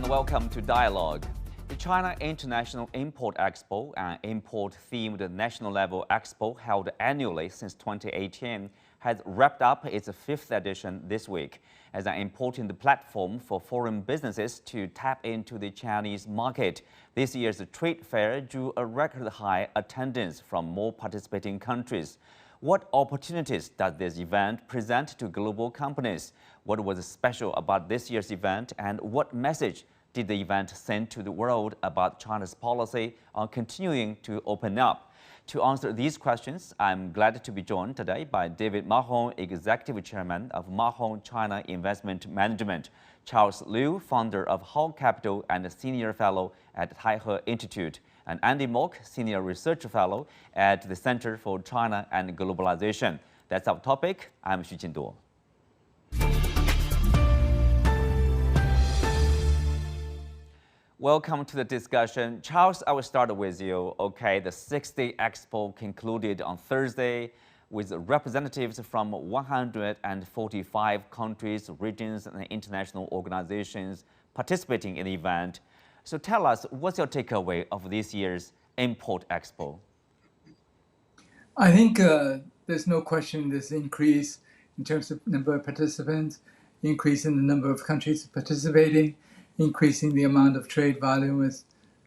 and welcome to Dialogue. The China International Import Expo, an import-themed national-level expo held annually since 2018, has wrapped up its fifth edition this week as an important platform for foreign businesses to tap into the Chinese market. This year's trade fair drew a record-high attendance from more participating countries. What opportunities does this event present to global companies? What was special about this year's event, and what message did the event send to the world about China's policy on continuing to open up? To answer these questions, I'm glad to be joined today by David Mahon, Executive Chairman of Mahon China Investment Management, Charles Liu, founder of Hall Capital and Senior Fellow at CIIE Institute, and Andy Mok, Senior Research Fellow at the Center for China and Globalization. That's our topic. I'm Xu Jinduo. Welcome to the discussion. Charles, I will start with you. Okay, the 6th Expo concluded on Thursday with representatives from 145 countries, regions, and international organizations participating in the event. So tell us, what's your takeaway of this year's Import Expo? I think there's no question this increase in terms of number of participants, increase in the number of countries participating, increasing the amount of trade volume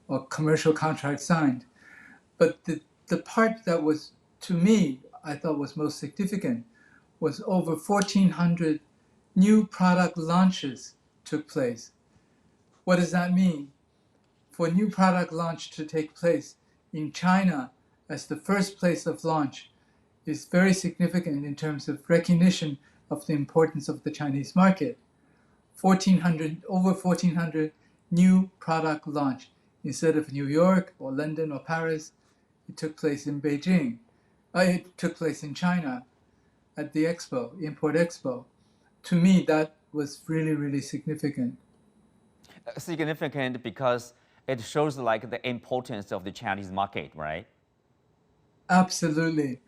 or commercial contracts signed. But the part that was, to me, I thought was most significant was over 1,400 new product launches took place. What does that mean? For a new product launch to take place in China as the first place of launch is very significant in terms of recognition of the importance of the Chinese market. Over 1,400 new product launch. Instead of New York or London or Paris, it took place in Beijing. It took place in China at the Expo, Import Expo. To me, that was really, really significant. Significant because it shows like the importance of the Chinese market, right? Absolutely.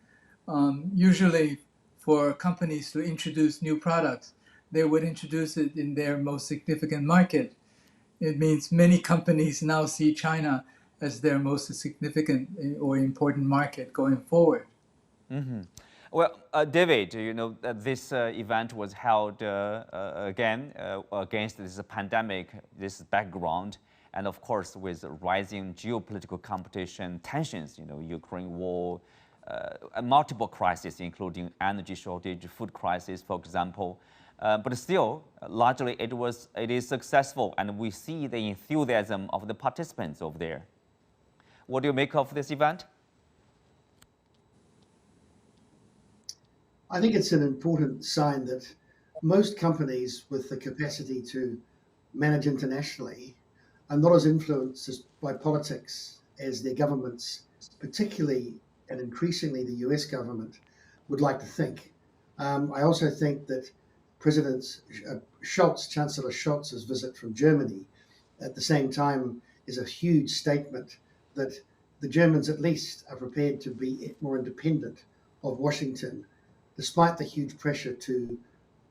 Usually for companies to introduce new products, they would introduce it in their most significant market. It means many companies now see China as their most significant or important market going forward. Mm-hmm. Well, David, you know, this event was held again against this pandemic, this background, and of course with rising geopolitical competition, tensions, you know, Ukraine war, multiple crises, including energy shortage, food crisis, for example. But still, largely it is successful, and we see the enthusiasm of the participants over there. What do you make of this event? I think it's an important sign that most companies with the capacity to manage internationally are not as influenced by politics as their governments, particularly and increasingly the US government, would like to think. I also think that President Chancellor Scholz's visit from Germany at the same time is a huge statement that the Germans at least are prepared to be more independent of Washington, despite the huge pressure to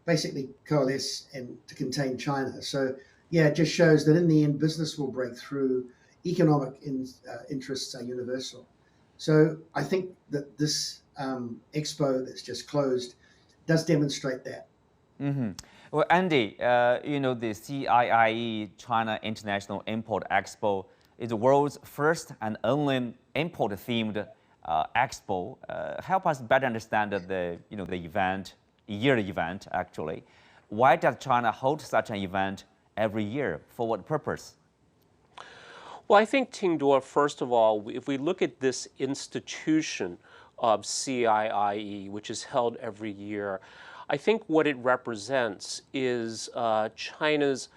basically coalesce and to contain China. So yeah, it just shows that in the end, business will break through, economic interests are universal. So I think that this expo that's just closed does demonstrate that. Mm-hmm. Well, Andy, you know, the CIIE, China International Import Expo, is the world's first and only import-themed expo. Help us better understand the yearly event actually. Why does China hold such an event every year? For what purpose? Well, I think, Tingduo, first of all, if we look at this institution of CIIE, which is held every year, I think what it represents is China's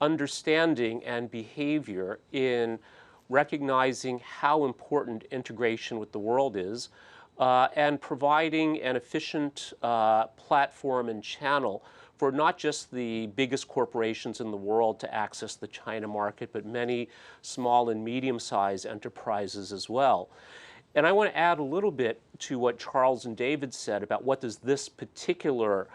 understanding and behavior in recognizing how important integration with the world is and providing an efficient platform and channel for not just the biggest corporations in the world to access the China market, but many small and medium-sized enterprises as well. And I want to add a little bit to what Charles and David said about what does this particular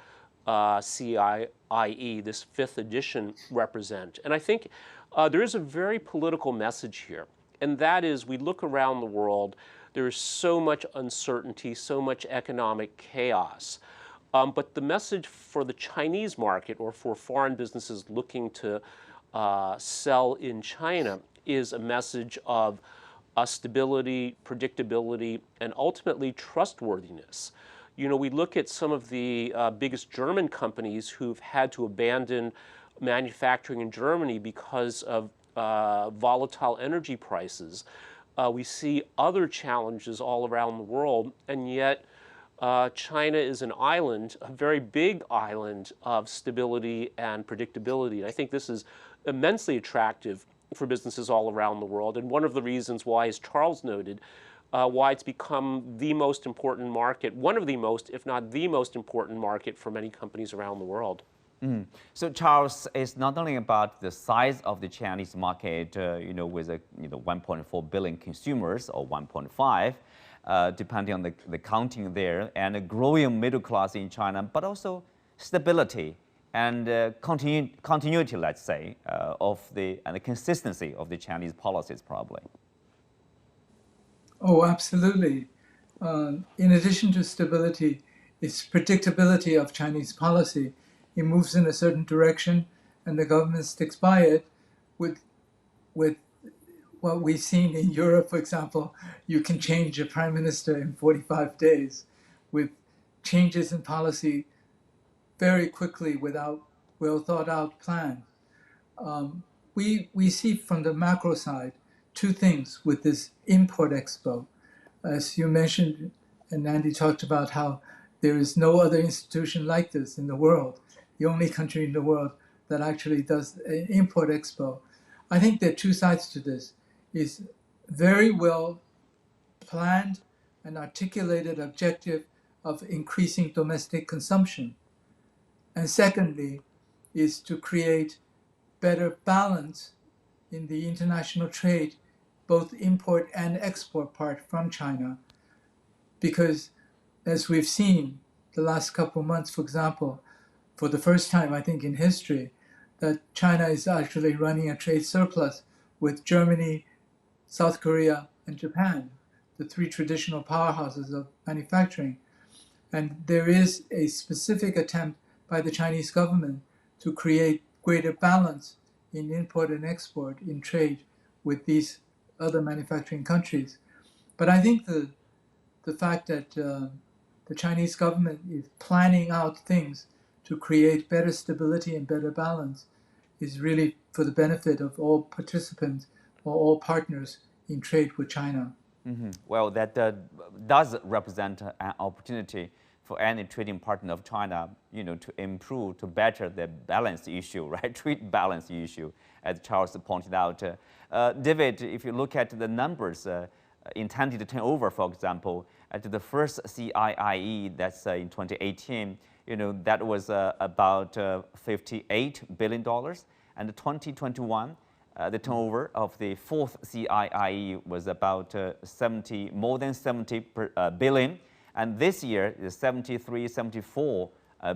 CIIE, this fifth edition, represent. And I think There is a very political message here, and that is we look around the world, there is so much uncertainty, so much economic chaos. But the message for the Chinese market or for foreign businesses looking to sell in China is a message of stability, predictability, and ultimately trustworthiness. You know, we look at some of the biggest German companies who've had to abandon manufacturing in Germany because of volatile energy prices. We see other challenges all around the world, and yet China is an island, a very big island of stability and predictability. And I think this is immensely attractive for businesses all around the world. And one of the reasons why, as Charles noted, why it's become the most important market, one of the most, if not the most important market for many companies around the world. So Charles, it's not only about the size of the Chinese market, with 1.4 billion consumers or 1.5, depending on the counting there, and a growing middle class in China, but also stability and continuity, let's say, and the consistency of the Chinese policies, probably. Oh, absolutely. In addition to stability, it's predictability of Chinese policy. It moves in a certain direction, and the government sticks by it. With what we've seen in Europe, for example, you can change a prime minister in 45 days, with changes in policy very quickly without well thought out plan. We see from the macro side two things with this import expo. As you mentioned, and Andy talked about how there is no other institution like this in the world, the only country in the world that actually does an import expo. I think there are two sides to this. Is very well planned and articulated objective of increasing domestic consumption. And secondly, is to create better balance in the international trade, both import and export part from China. Because as we've seen the last couple of months, for example, for the first time, I think in history, that China is actually running a trade surplus with Germany, South Korea, and Japan, the three traditional powerhouses of manufacturing. And there is a specific attempt by the Chinese government to create greater balance in import and export in trade with these other manufacturing countries. But I think the fact that the Chinese government is planning out things to create better stability and better balance is really for the benefit of all participants or all partners in trade with China. Well, that does represent an opportunity for any trading partner of China, to improve, to better the balance issue, right? Trade balance issue, as Charles pointed out. David, if you look at the numbers, intended turnover, for example, at the first CIIE, that's in 2018, that was about $58 billion. And 2021, the turnover of the fourth CIIE was about more than 70 billion. And this year is 74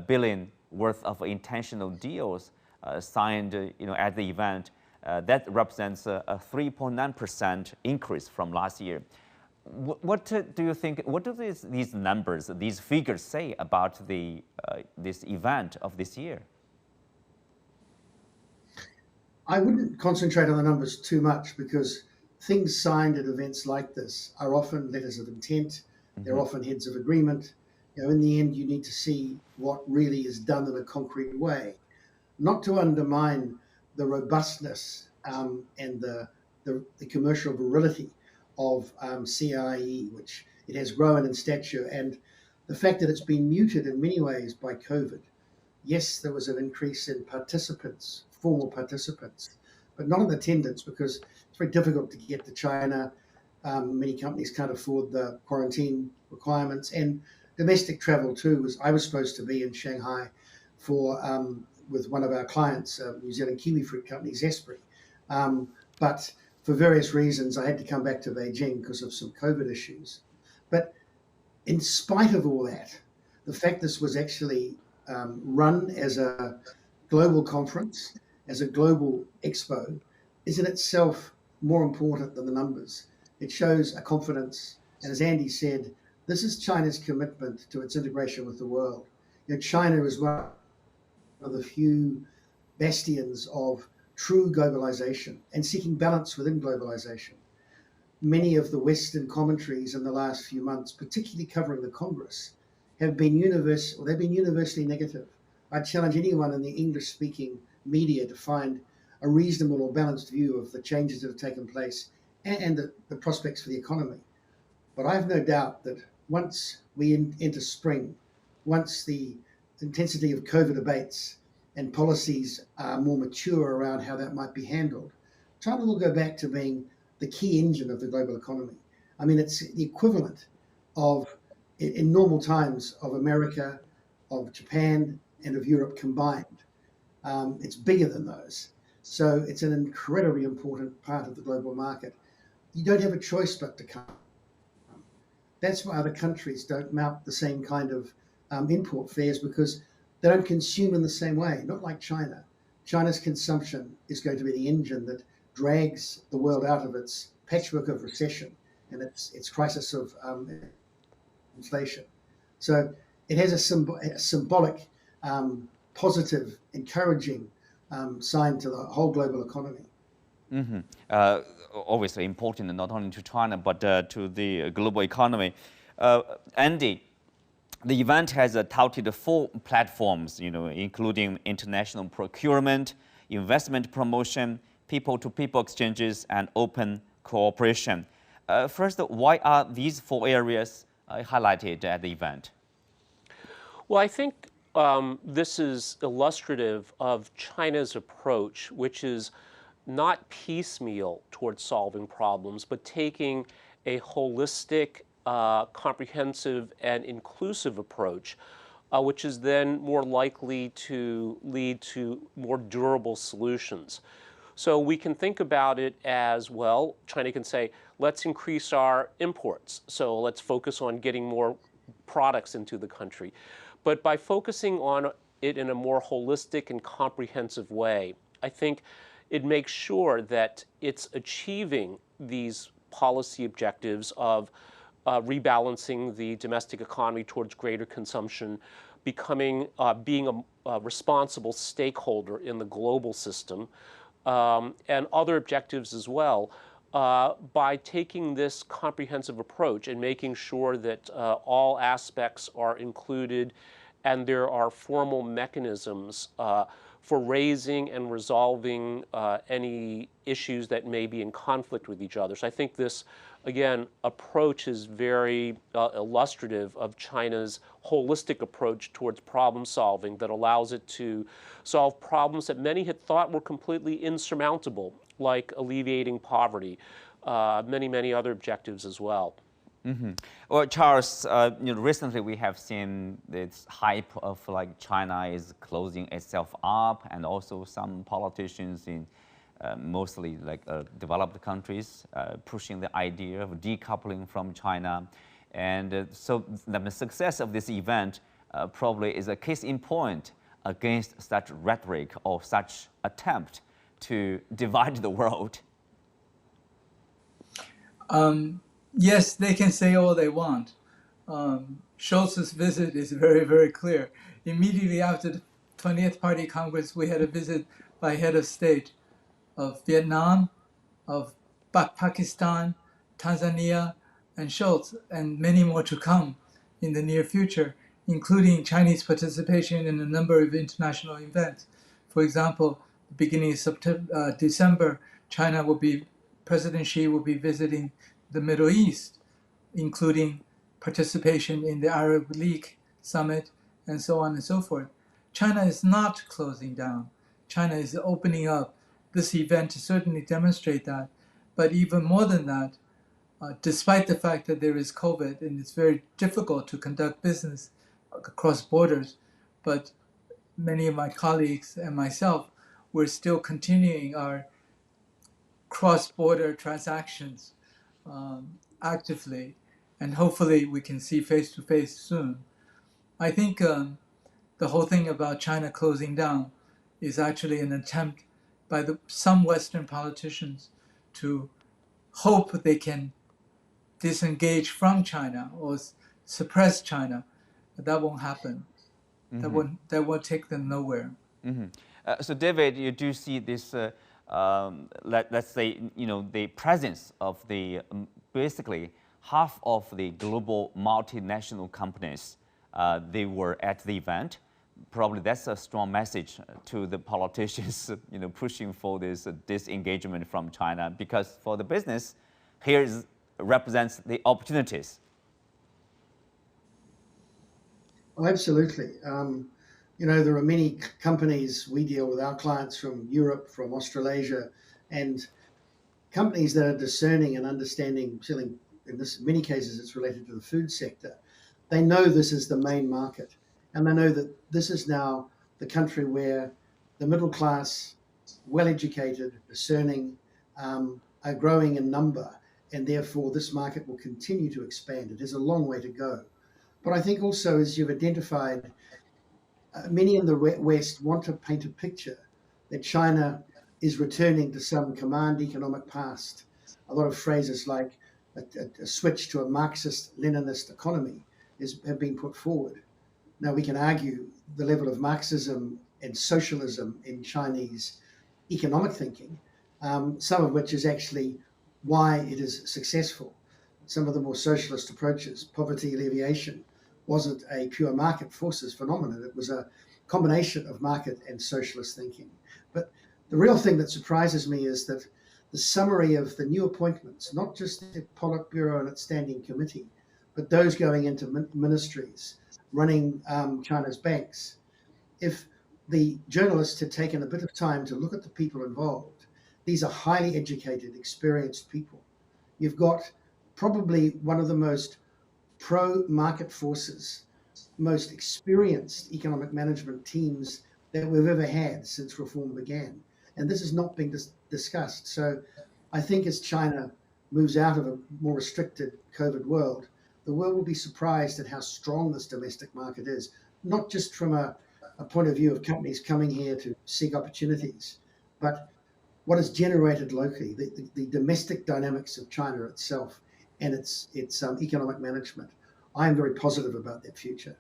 billion worth of intentional deals signed, at the event. That represents a 3.9% increase from last year. What do you think? What do these numbers, these figures say about this event of this year? I wouldn't concentrate on the numbers too much because things signed at events like this are often letters of intent. They're often heads of agreement. In the end, you need to see what really is done in a concrete way, not to undermine the robustness and the commercial virility of CIIE, which it has grown in stature, and the fact that it's been muted in many ways by COVID. Yes, there was an increase in participants, formal participants, but not in attendance because it's very difficult to get to China. Many companies can't afford the quarantine requirements, and domestic travel too. I was supposed to be in Shanghai with one of our clients, New Zealand kiwi fruit company, Zespri. But for various reasons, I had to come back to Beijing because of some COVID issues. But in spite of all that, the fact this was actually run as a global conference, as a global expo, is in itself more important than the numbers. It shows a confidence, and as Andy said, this is China's commitment to its integration with the world. China is one of the few bastions of true globalization and seeking balance within globalization. Many of the Western commentaries in the last few months, particularly covering the Congress, have been they've been universally negative. I challenge anyone in the English-speaking media to find a reasonable or balanced view of the changes that have taken place and the prospects for the economy. But I have no doubt that once we enter spring, once the intensity of COVID abates and policies are more mature around how that might be handled, China will go back to being the key engine of the global economy. I mean, it's the equivalent of, in normal times, of America, of Japan, and of Europe combined. It's bigger than those. So it's an incredibly important part of the global market. You don't have a choice but to come. That's why other countries don't mount the same kind of import fares, because they don't consume in the same way, not like China. China's consumption is going to be the engine that drags the world out of its patchwork of recession and its crisis of inflation. So it has a symbolic, positive, encouraging sign to the whole global economy. Mm-hmm. Obviously important not only to China but to the global economy. Andy, the event has touted 4 platforms, including international procurement, investment promotion, people-to-people exchanges, and open cooperation. First, why are these 4 areas highlighted at the event? Well, I think this is illustrative of China's approach, which is not piecemeal towards solving problems, but taking a holistic, comprehensive, and inclusive approach, which is then more likely to lead to more durable solutions. So we can think about it as, well, China can say, let's increase our imports. So let's focus on getting more products into the country. But by focusing on it in a more holistic and comprehensive way, I think it makes sure that it's achieving these policy objectives of rebalancing the domestic economy towards greater consumption, being a responsible stakeholder in the global system, and other objectives as well, by taking this comprehensive approach and making sure that all aspects are included and there are formal mechanisms for raising and resolving any issues that may be in conflict with each other. So I think this, again, approach is very illustrative of China's holistic approach towards problem solving that allows it to solve problems that many had thought were completely insurmountable, like alleviating poverty, many other objectives as well. Mm-hmm. Well, Charles, recently we have seen this hype of like China is closing itself up, and also some politicians in mostly like developed countries pushing the idea of decoupling from China. And so the success of this event probably is a case in point against such rhetoric or such attempt to divide the world. Yes, they can say all they want. Schultz's visit is very, very clear. Immediately after the 20th Party Congress, we had a visit by head of state of Vietnam, of Pakistan, Tanzania, and Schultz, and many more to come in the near future, including Chinese participation in a number of international events. For example, beginning of December, President Xi will be visiting the Middle East, including participation in the Arab League summit, and so on and so forth. China is not closing down. China is opening up. This event to certainly demonstrate that. But even more than that, despite the fact that there is COVID and it's very difficult to conduct business across borders, but many of my colleagues and myself, we're still continuing our cross-border transactions actively, and hopefully we can see face-to-face soon. I think the whole thing about China closing down is actually an attempt by some Western politicians to hope they can disengage from China or suppress China. That won't happen. That won't take them nowhere. So David, you do see this, let's say, the presence of the basically half of the global multinational companies, they were at the event. Probably that's a strong message to the politicians, pushing for this disengagement from China, because for the business, here represents the opportunities. Oh, absolutely. There are many companies we deal with, our clients from Europe, from Australasia, and companies that are discerning and understanding, in many cases, it's related to the food sector. They know this is the main market, and they know that this is now the country where the middle class, well-educated, discerning, are growing in number, and therefore this market will continue to expand. It has a long way to go. But I think also, as you've identified, many in the West want to paint a picture that China is returning to some command economic past. A lot of phrases like a switch to a Marxist-Leninist economy have been put forward. Now, we can argue the level of Marxism and socialism in Chinese economic thinking, some of which is actually why it is successful. Some of the more socialist approaches, poverty alleviation, wasn't a pure market forces phenomenon. It was a combination of market and socialist thinking. But the real thing that surprises me is that the summary of the new appointments, not just the Politburo and its standing committee, but those going into ministries, running China's banks, if the journalists had taken a bit of time to look at the people involved, these are highly educated, experienced people. You've got probably one of the most pro-market forces, most experienced economic management teams that we've ever had since reform began. And this is not being discussed. So I think as China moves out of a more restricted COVID world, the world will be surprised at how strong this domestic market is, not just from a point of view of companies coming here to seek opportunities, but what is generated locally, the domestic dynamics of China itself and its economic management. I am very positive about their future.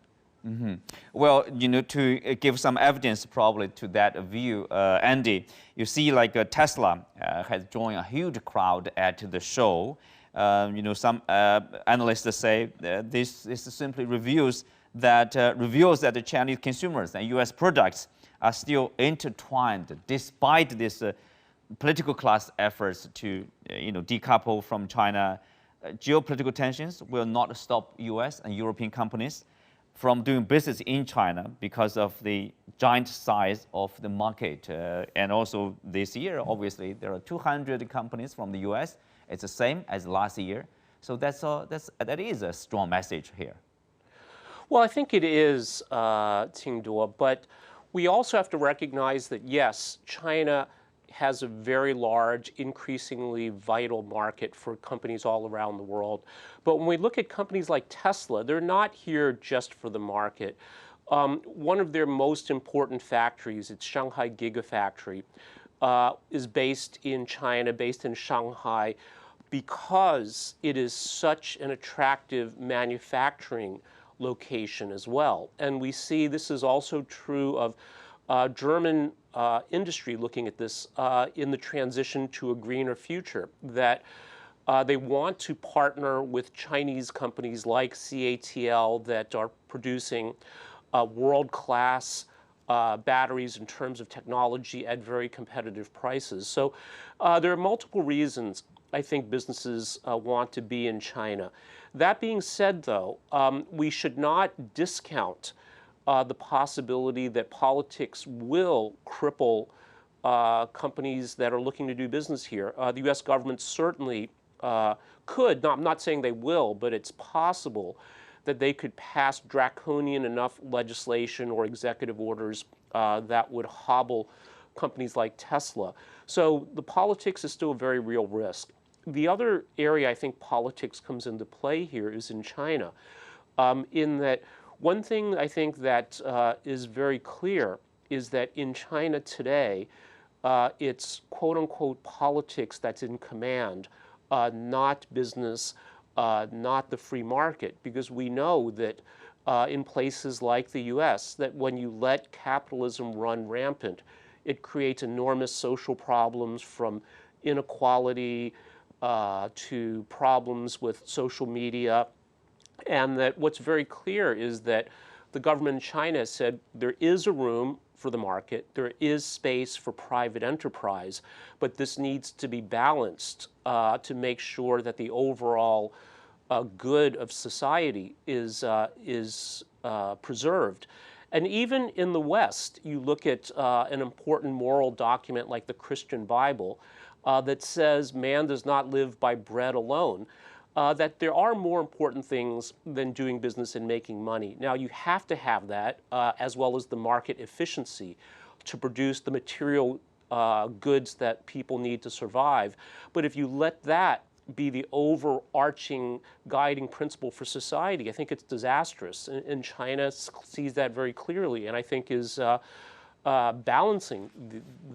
Well, to give some evidence probably to that view, Andy, you see like Tesla has joined a huge crowd at the show. Some analysts say this simply reveals that the Chinese consumers and U.S. products are still intertwined despite this political class efforts to decouple from China. Geopolitical tensions will not stop U.S. and European companies from doing business in China because of the giant size of the market. And also this year, obviously, there are 200 companies from the U.S. It's the same as last year. So that is a strong message here. Well, I think it is, Ting Duo, but we also have to recognize that, yes, China has a very large, increasingly vital market for companies all around the world. But when we look at companies like Tesla, they're not here just for the market. One of their most important factories, its Shanghai Gigafactory, is based in China, based in Shanghai, because it is such an attractive manufacturing location as well. And we see this is also true of German industry looking at this in the transition to a greener future, that they want to partner with Chinese companies like CATL that are producing world-class batteries in terms of technology at very competitive prices. So there are multiple reasons I think businesses want to be in China. That being said, though, we should not discount the possibility that politics will cripple companies that are looking to do business here. The U.S. government certainly could, I'm not saying they will, but it's possible that they could pass draconian enough legislation or executive orders that would hobble companies like Tesla. So the politics is still a very real risk. The other area I think politics comes into play here is in China, in that one thing I think that is very clear is that in China today, it's quote-unquote politics that's in command, not business, not the free market, because we know that in places like the US, that when you let capitalism run rampant, it creates enormous social problems, from inequality to problems with social media. And that what's very clear is that the government in China said there is a room for the market, there is space for private enterprise, but this needs to be balanced to make sure that the overall good of society is preserved. And even in the West, you look at an important moral document like the Christian Bible that says man does not live by bread alone. That there are more important things than doing business and making money. Now, you have to have that, as well as the market efficiency to produce the material goods that people need to survive. But if you let that be the overarching guiding principle for society, I think it's disastrous. And China sees that very clearly, and I think is balancing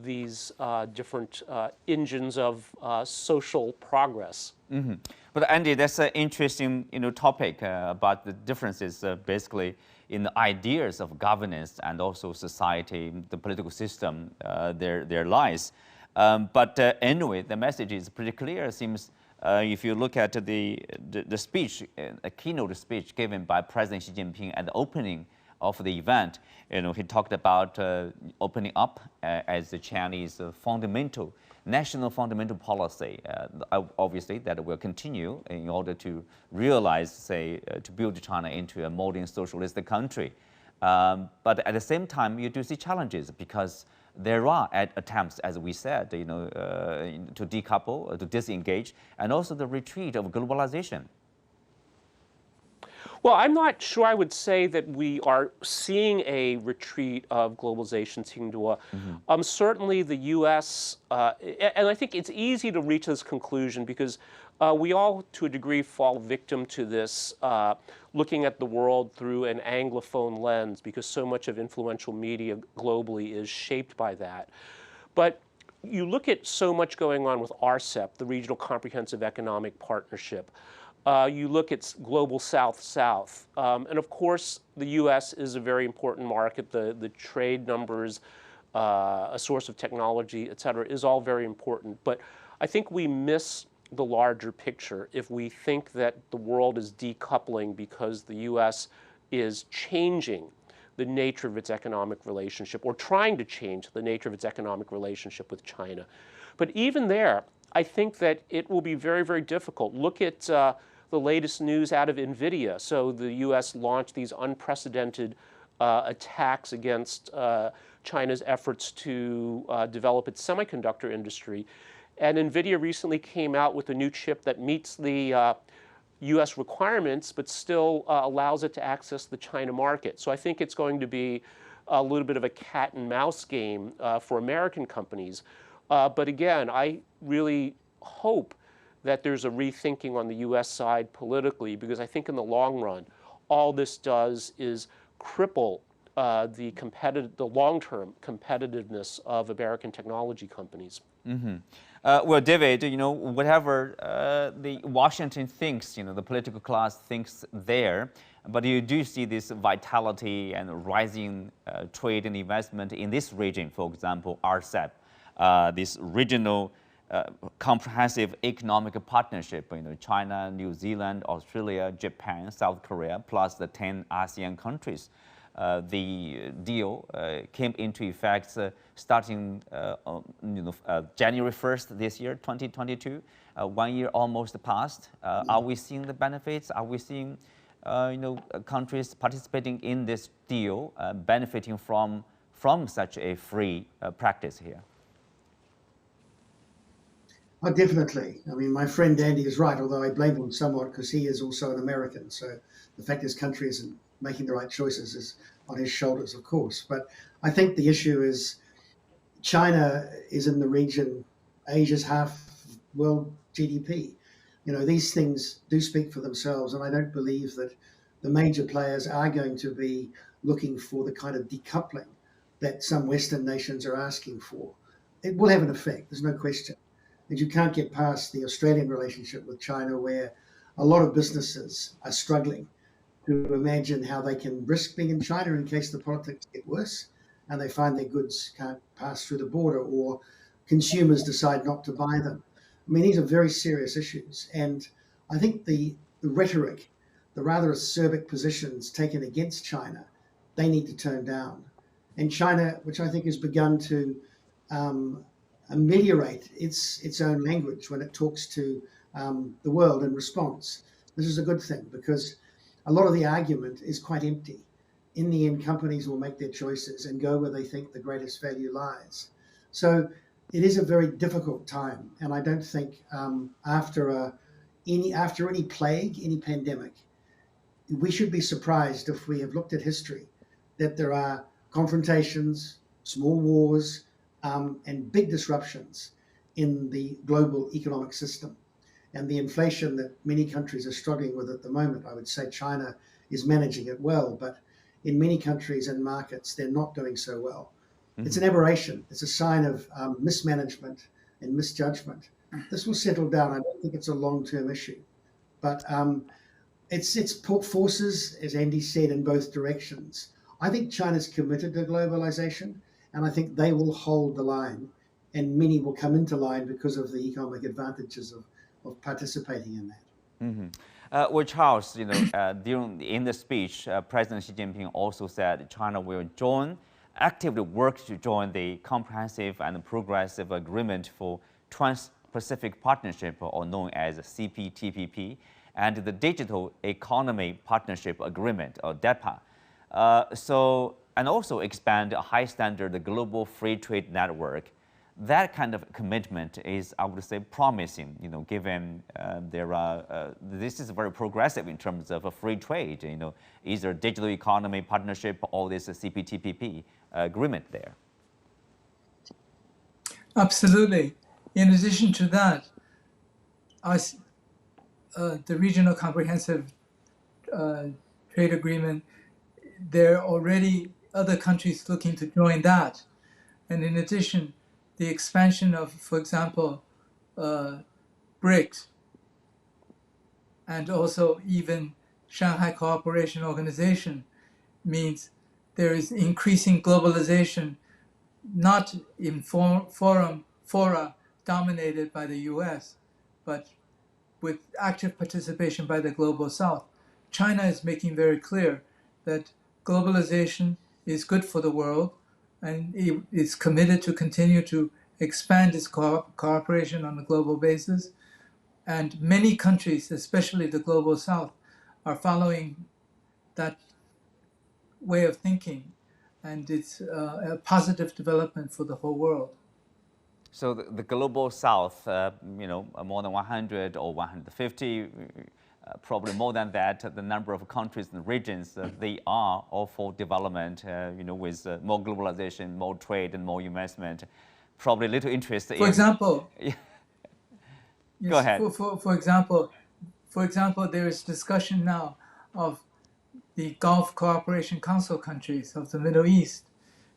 these different engines of social progress. Mm-hmm. But Andy, that's an interesting topic about the differences basically in the ideas of governance and also society, the political system, their lies. But anyway, the message is pretty clear. It seems if you look at the speech, a keynote speech given by President Xi Jinping at the opening of the event, he talked about opening up as the Chinese national fundamental policy. Obviously, that will continue in order to realize, to build China into a modern socialist country. But at the same time, you do see challenges because there are attempts, as we said, to decouple, to disengage, and also the retreat of globalization. Well, I'm not sure I would say that we are seeing a retreat of globalization, Ting Duo. Mm-hmm. Certainly the U.S., and I think it's easy to reach this conclusion because we all, to a degree, fall victim to this, looking at the world through an Anglophone lens, because so much of influential media globally is shaped by that. But you look at so much going on with RCEP, the Regional Comprehensive Economic Partnership. You look at global South-South. And of course, the U.S. is a very important market. The trade numbers, a source of technology, et cetera, is all very important. But I think we miss the larger picture if we think that the world is decoupling because the U.S. is changing the nature of its economic relationship, or trying to change the nature of its economic relationship with China. But even there, I think that it will be very, very difficult. Look at the latest news out of NVIDIA. So the U.S. launched these unprecedented attacks against China's efforts to develop its semiconductor industry. And NVIDIA recently came out with a new chip that meets the U.S. requirements, but still allows it to access the China market. So I think it's going to be a little bit of a cat and mouse game for American companies. But again, I really hope that there's a rethinking on the U.S. side politically, because I think in the long run, all this does is cripple the long-term competitiveness of American technology companies. Mm-hmm. Well, David, whatever the Washington thinks, the political class thinks there, but you do see this vitality and rising trade and investment in this region, for example, RCEP, this regional comprehensive economic partnership, China, New Zealand, Australia, Japan, South Korea, plus the 10 ASEAN countries. The deal came into effect starting January 1st this year, 2022. 1 year almost passed. Are we seeing the benefits? Are we seeing countries participating in this deal benefiting from such a free practice here? Oh, definitely. I mean, my friend Andy is right, although I blame him somewhat because he is also an American. So the fact his country isn't making the right choices is on his shoulders, of course. But I think the issue is China is in the region, Asia's half world GDP. These things do speak for themselves, and I don't believe that the major players are going to be looking for the kind of decoupling that some Western nations are asking for. it will have an effect. There's no question. And you can't get past the Australian relationship with China, where a lot of businesses are struggling to imagine how they can risk being in China in case the politics get worse and they find their goods can't pass through the border, or consumers decide not to buy them. I mean, these are very serious issues. And I think the rhetoric, the rather acerbic positions taken against China, they need to turn down. And China, which I think has begun to ameliorate its own language when it talks to the world in response, this is a good thing, because a lot of the argument is quite empty. In the end, companies will make their choices and go where they think the greatest value lies. So it is a very difficult time, and I don't think after any plague, any pandemic, we should be surprised if we have looked at history that there are confrontations, small wars, and big disruptions in the global economic system. And the inflation that many countries are struggling with at the moment, I would say China is managing it well, but in many countries and markets, they're not doing so well. Mm-hmm. It's an aberration. It's a sign of mismanagement and misjudgment. This will settle down. I don't think it's a long-term issue, but it's put forces, as Andy said, in both directions. I think China's committed to globalization, and I think they will hold the line, and many will come into line because of the economic advantages of participating in that. Mm-hmm. Well, Charles, in the speech, President Xi Jinping also said China will actively work to join the Comprehensive and Progressive Agreement for Trans-Pacific Partnership, or known as CPTPP, and the Digital Economy Partnership Agreement, or DEPA. And also expand a high-standard global free trade network. That kind of commitment is, I would say, promising, given this is very progressive in terms of a free trade, either digital economy partnership or this CPTPP agreement there. Absolutely. In addition to that, the Regional Comprehensive Trade Agreement, there are already other countries looking to join that. And in addition, the expansion of, for example, BRICS, and also even Shanghai Cooperation Organization, means there is increasing globalization, not in fora dominated by the US, but with active participation by the Global South. China is making very clear that globalization is good for the world, and it is committed to continue to expand its cooperation on a global basis. And many countries, especially the Global South, are following that way of thinking, and it's a positive development for the whole world. So the Global South, more than 100 or 150, probably more than that, the number of countries and regions, they are all for development, with more globalization, more trade, and more investment. Probably little interest for example, yes, go ahead. For example, there is discussion now of the Gulf Cooperation Council countries of the Middle East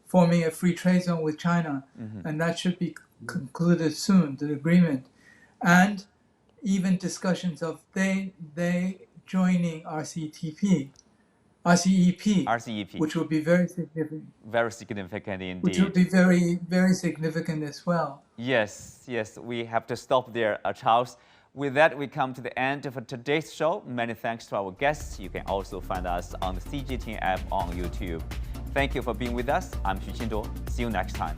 forming a free trade zone with China, and that should be concluded soon, the agreement. And even discussions of they joining RCEP, which will be very significant. Very significant indeed. Which will be very, very significant as well. Yes, we have to stop there, Charles. With that, we come to the end of today's show. Many thanks to our guests. You can also find us on the CGTN app on YouTube. Thank you for being with us. I'm Xu Qinduo. See you next time.